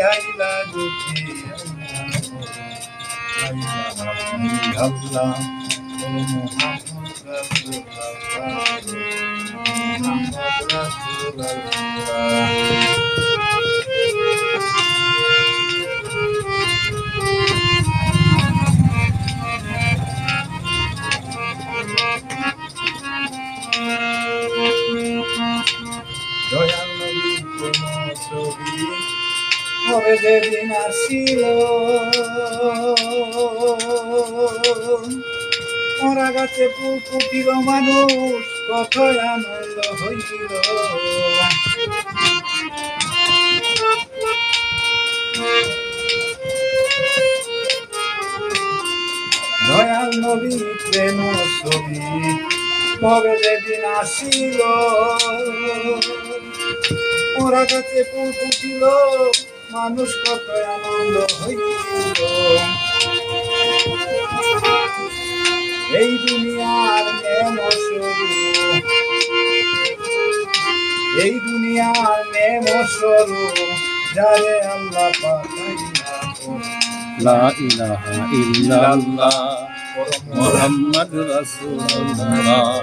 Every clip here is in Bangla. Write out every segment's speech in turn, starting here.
আইলা দুঃখে আল্লাহ মুহাম্মদ রাসূলুল্লাহ দয়াল নবীর কোন ছবি হবে যেদিন আসিল মরা গাছে ফুল ফুটিল মানুষ কতই আনন্দ হইল দয়াল নবীর প্রেম ছবি হবে যেদিন আসিল ওরা কাছে ফুল ফুটিল মানুষ কত আনন্দ হইল এই দুনিয়ার নেম সরু এই দুনিয়ার নেম সরু যারে আল্লাহ পাঠাইলা লা ইলাহা ইল্লাল্লাহ মুহাম্মদ রাসূলুল্লাহ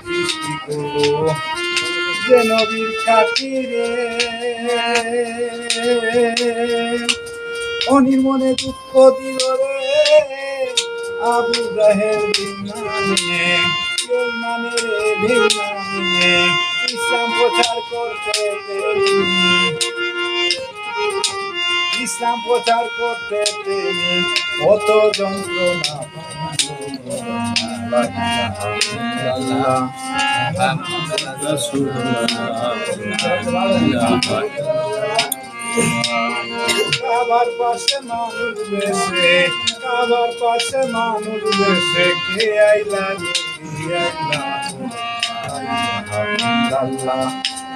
সৃষ্টি করলো যে নবীর খাতিরে অনির মনে দুঃখ দিল রে আবু জাহেল বিমানে ইসলাম প্রচার করতে ইসলাম প্রচার করতে কত যন্ত্রণা কাবার পাশে মানুষ বেশে কাবার পাশে মানুষ বেশে কে আইলা আল্লাহ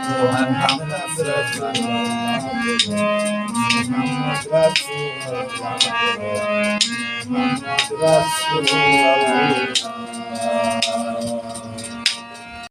মুহাম্মদ রাসূলুল্লাহ